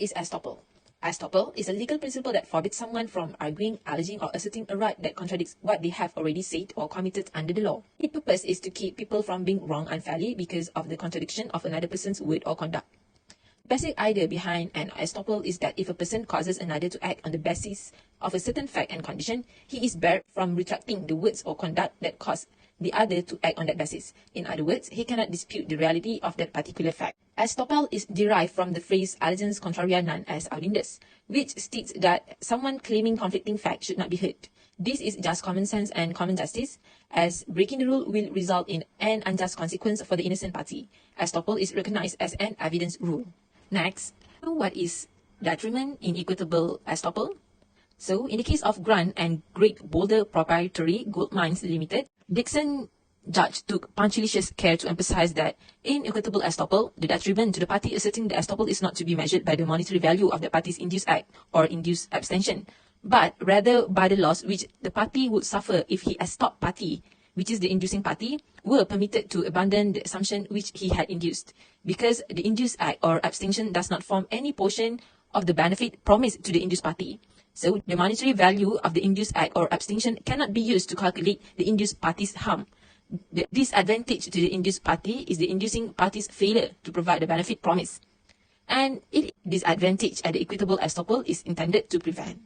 What is estoppel? Estoppel is a legal principle that forbids someone from arguing, alleging, or asserting a right that contradicts what they have already said or committed under the law. Its purpose is to keep people from being wronged unfairly because of the contradiction of another person's word or conduct. The basic idea behind an estoppel is that if a person causes another to act on the basis of a certain fact and condition, he is barred from retracting the words or conduct that caused the other to act on that basis. In other words, he cannot dispute the reality of that particular fact. Estoppel is derived from the phrase allegens contraria non est audendus, which states that someone claiming conflicting facts should not be heard. This is just common sense and common justice, as breaking the rule will result in an unjust consequence for the innocent party. Estoppel is recognized as an evidence rule. Next, what is detriment in equitable estoppel? So, in the case of Grant and Great Boulder Proprietary Gold Mines Limited, Dixon judge took punctilious care to emphasize that in equitable estoppel, the detriment to the party asserting the estoppel is not to be measured by the monetary value of the party's induced act or induced abstention, but rather by the loss which the party would suffer if he estopped party, which is the inducing party, were permitted to abandon the assumption which he had induced, because the induced act or abstention does not form any portion of the benefit promised to the induced party. So, the monetary value of the induced act or abstention cannot be used to calculate the induced party's harm. The disadvantage to the induced party is the inducing party's failure to provide the benefit promised. And its disadvantage at the equitable estoppel is intended to prevent.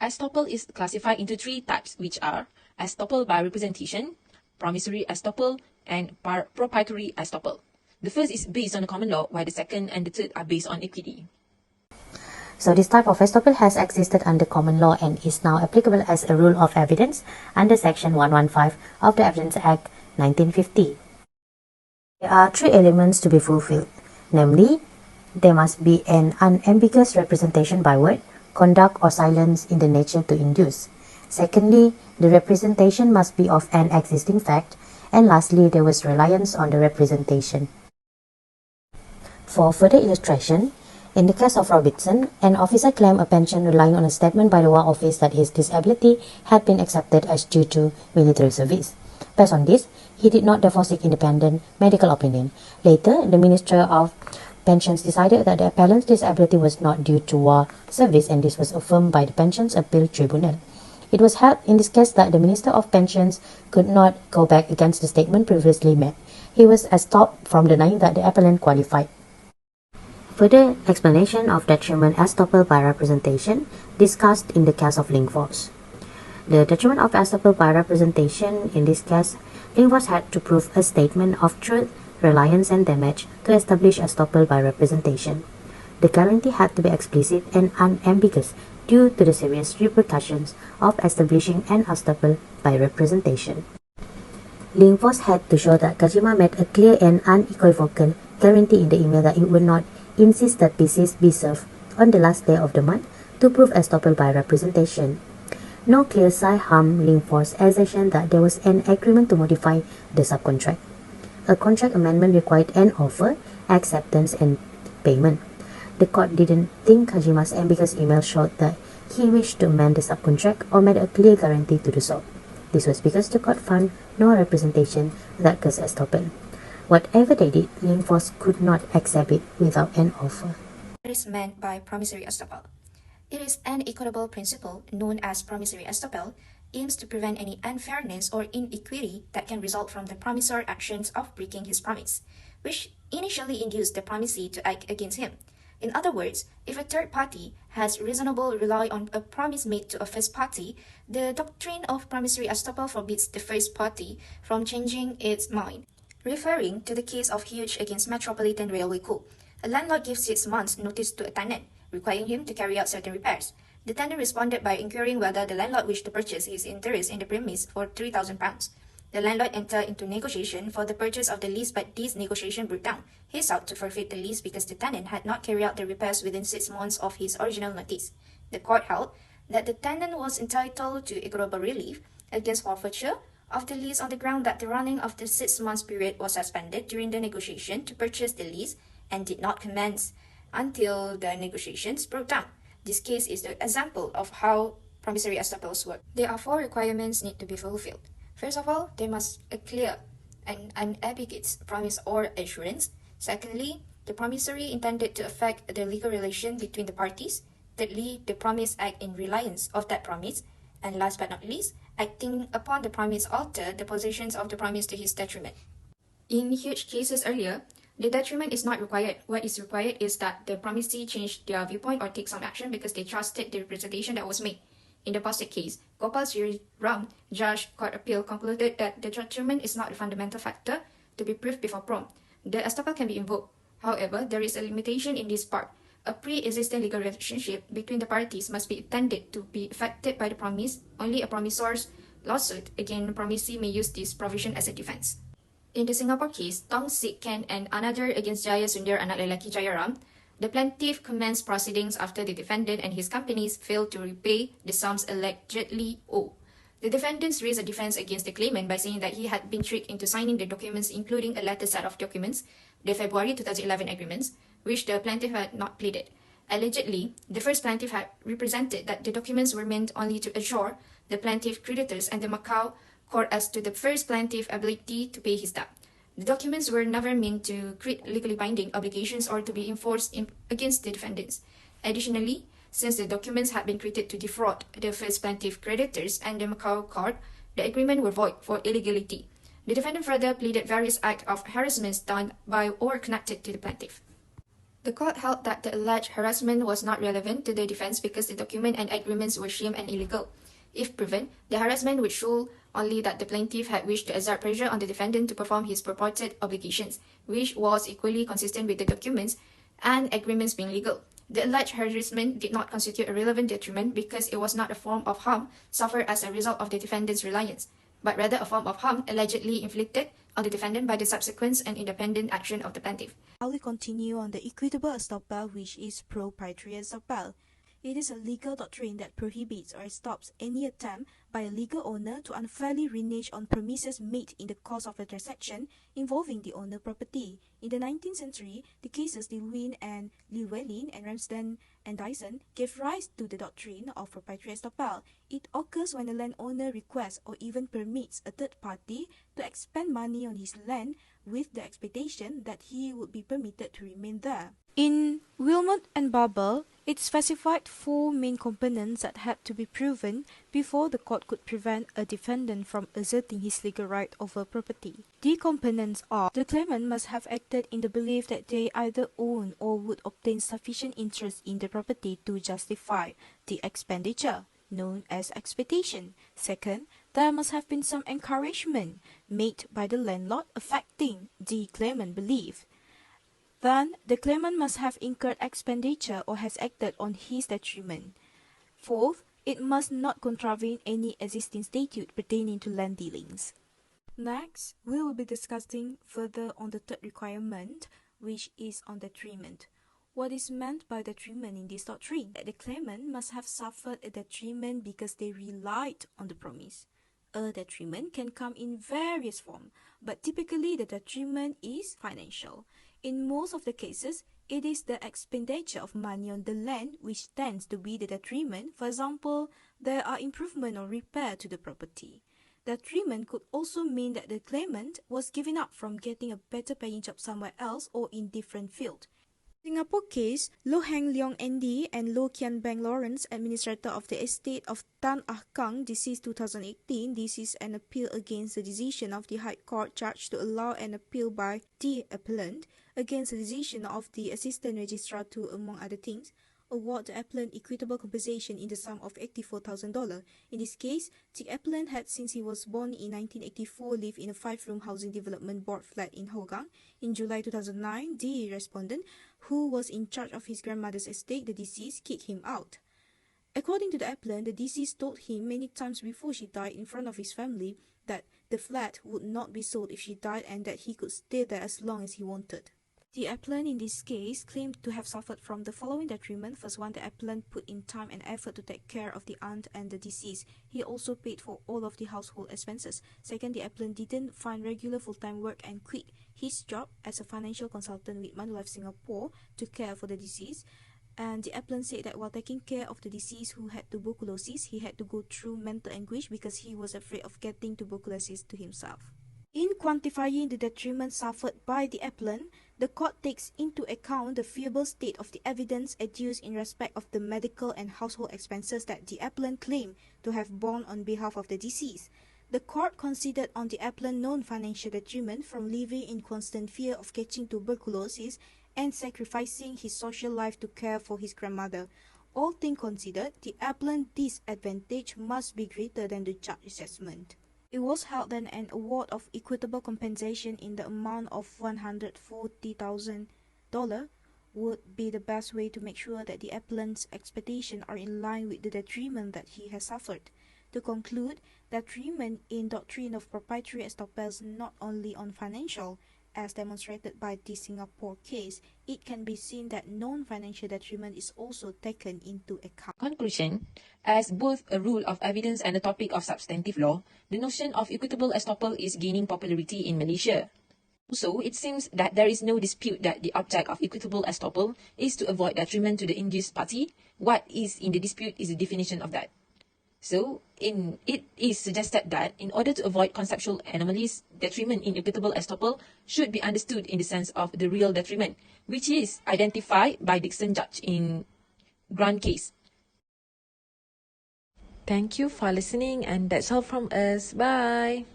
Estoppel is classified into three types, which are estoppel by representation, promissory estoppel, and proprietary estoppel. The first is based on the common law, while the second and the third are based on equity. So this type of estoppel has existed under common law and is now applicable as a rule of evidence under Section 115 of the Evidence Act 1950. There are three elements to be fulfilled, namely, there must be an unambiguous representation by word, conduct, or silence in the nature to induce. Secondly, the representation must be of an existing fact, and lastly, there was reliance on the representation. For further illustration, in the case of Robertson, an officer claimed a pension relying on a statement by the War Office that his disability had been accepted as due to military service. Based on this, he did not therefore seek independent medical opinion. Later, the Minister of Pensions decided that the appellant's disability was not due to war service, and this was affirmed by the Pensions Appeal Tribunal. It was held in this case that the Minister of Pensions could not go back against the statement previously made. He was stopped from denying that the appellant qualified. Further explanation of detriment estoppel by representation discussed in the case of link force. The detriment of estoppel by representation, in this case, link force had to prove a statement of truth, reliance, and damage to establish estoppel by representation. The guarantee had to be explicit and unambiguous due to the serious repercussions of establishing an estoppel by representation. Link force had to show that Kajima made a clear and unequivocal guarantee in the email that it would not insist that PCs be served on the last day of the month to prove estoppel by representation. No clear side harm link force assertion that there was an agreement to modify the subcontract. A contract amendment required an offer, acceptance, and payment. The court didn't think Kajima's ambiguous email showed that he wished to amend the subcontract or made a clear guarantee to do so. This was because the court found no representation that caused estoppel. Whatever they did, link force could not accept it without an offer. What is meant by promissory estoppel? It is an equitable principle known as promissory estoppel, aims to prevent any unfairness or inequity that can result from the promisor actions of breaking his promise, which initially induced the promisee to act against him. In other words, if a third party has reasonably relied on a promise made to a first party, the doctrine of promissory estoppel forbids the first party from changing its mind. Referring to the case of Hughes against Metropolitan Railway Co., a landlord gives 6 months' notice to a tenant, requiring him to carry out certain repairs. The tenant responded by inquiring whether the landlord wished to purchase his interest in the premise for £3,000. The landlord entered into negotiation for the purchase of the lease, but this negotiation broke down. He sought to forfeit the lease because the tenant had not carried out the repairs within 6 months of his original notice. The court held that the tenant was entitled to equitable relief against forfeiture of the lease on the ground that the running of the 6 months period was suspended during the negotiation to purchase the lease and did not commence until the negotiations broke down. This case is the example of how promissory estoppels work. There are 4 requirements need to be fulfilled. First of all, there must a clear and unambiguous promise or assurance. Secondly, The promissory intended to affect the legal relation between the parties. Thirdly, the promise act in reliance of that promise. And last but not least, acting upon the promise alter the positions of the promise to his detriment. In huge cases earlier, the detriment is not required. What is required is that the promisee change their viewpoint or take some action because they trusted the representation that was made. In the posted case, Gopal Sri Ram, Judge Court Appeal, concluded that the detriment is not a fundamental factor to be proved before prom. The estoppel can be invoked. However, there is a limitation in this part. A pre-existing legal relationship between the parties must be intended to be affected by the promise. Only a promisor's lawsuit against the promisee may use this provision as a defense. In the Singapore case, Tong Sik Ken and another against Jaya Sundar anak lelaki Jayaram, the plaintiff commenced proceedings after the defendant and his companies failed to repay the sums allegedly owed. The defendants raised a defense against the claimant by saying that he had been tricked into signing the documents, including a later set of documents, the February 2011 agreements, which the plaintiff had not pleaded. Allegedly, the first plaintiff had represented that the documents were meant only to assure the plaintiff creditors and the Macau court as to the first plaintiff's ability to pay his debt. The documents were never meant to create legally binding obligations or to be enforced against the defendants. Additionally, since the documents had been created to defraud the first plaintiff creditors and the Macau court, the agreement were void for illegality. The defendant further pleaded various acts of harassment done by or connected to the plaintiff. The court held that the alleged harassment was not relevant to the defense because the document and agreements were sham and illegal. If proven, the harassment would show only that the plaintiff had wished to exert pressure on the defendant to perform his purported obligations, which was equally consistent with the documents and agreements being legal. The alleged harassment did not constitute a relevant detriment because it was not a form of harm suffered as a result of the defendant's reliance, but rather a form of harm allegedly inflicted on the defendant by the subsequent and independent action of the plaintiff. Now we continue on the equitable estoppel, which is proprietary estoppel. It is a legal doctrine that prohibits or stops any attempt by a legal owner to unfairly renege on promises made in the course of a transaction involving the owner property. In the 19th century, the cases Llewellyn and Llewellyn and Ramsden and Dyson gave rise to the doctrine of proprietary estoppel. It occurs when a landowner requests or even permits a third party to expend money on his land with the expectation that he would be permitted to remain there. In Wilmot and Babel, it specified four main components that had to be proven before the court could prevent a defendant from asserting his legal right over property. The components are: the claimant must have acted in the belief that they either own or would obtain sufficient interest in the property to justify the expenditure, known as expectation. Second, there must have been some encouragement made by the landlord affecting the claimant belief. Then, the claimant must have incurred expenditure or has acted on his detriment. Fourth, it must not contravene any existing statute pertaining to land dealings. Next, we will be discussing further on the third requirement, which is on detriment. What is meant by detriment in this doctrine? That the claimant must have suffered a detriment because they relied on the promise. A detriment can come in various forms, but typically the detriment is financial. In most of the cases, it is the expenditure of money on the land which tends to be the detriment. For example, there are improvement or repair to the property. Detriment could also mean that the claimant was giving up from getting a better paying job somewhere else or in different field. Singapore case, Loh Heng Leong Andy and Loh Kian Beng Lawrence, administrator of the estate of Tan Ah Kang, deceased 2018. This is an appeal against the decision of the High Court judge to allow an appeal by the appellant against the decision of the assistant registrar to, among other things, award the appellant equitable compensation in the sum of $84,000. In this case, the appellant had, since he was born in 1984, lived in a 5-room housing development board flat in Hougang. In July 2009, the respondent, who was in charge of his grandmother's estate, the deceased, kicked him out. According to the appellant, the deceased told him many times before she died in front of his family that the flat would not be sold if she died and that he could stay there as long as he wanted. The appellant in this case claimed to have suffered from the following detriment. First one, the appellant put in time and effort to take care of the aunt and the deceased. He also paid for all of the household expenses. Second, the appellant didn't find regular full-time work and quit his job as a financial consultant with Manulife Singapore to care for the deceased. And the appellant said that while taking care of the deceased who had tuberculosis, he had to go through mental anguish because he was afraid of getting tuberculosis to himself. In quantifying the detriment suffered by the appellant, the court takes into account the feasible state of the evidence adduced in respect of the medical and household expenses that the appellant claimed to have borne on behalf of the deceased. The court considered on the appellant known financial detriment from living in constant fear of catching tuberculosis and sacrificing his social life to care for his grandmother. All things considered, the appellant's disadvantage must be greater than the judge assessment. It was held that an award of equitable compensation in the amount of $140,000 would be the best way to make sure that the appellant's expectations are in line with the detriment that he has suffered. To conclude, detriment in doctrine of proprietary estoppel is not only on financial, as demonstrated by the Singapore case, it can be seen that non-financial detriment is also taken into account. Conclusion: as both a rule of evidence and a topic of substantive law, the notion of equitable estoppel is gaining popularity in Malaysia. Also, it seems that there is no dispute that the object of equitable estoppel is to avoid detriment to the induced party. What is in the dispute is the definition of that. So, it is suggested that in order to avoid conceptual anomalies, detriment in equitable estoppel should be understood in the sense of the real detriment, which is identified by Dixon Judge in Grant case. Thank you for listening, and that's all from us. Bye.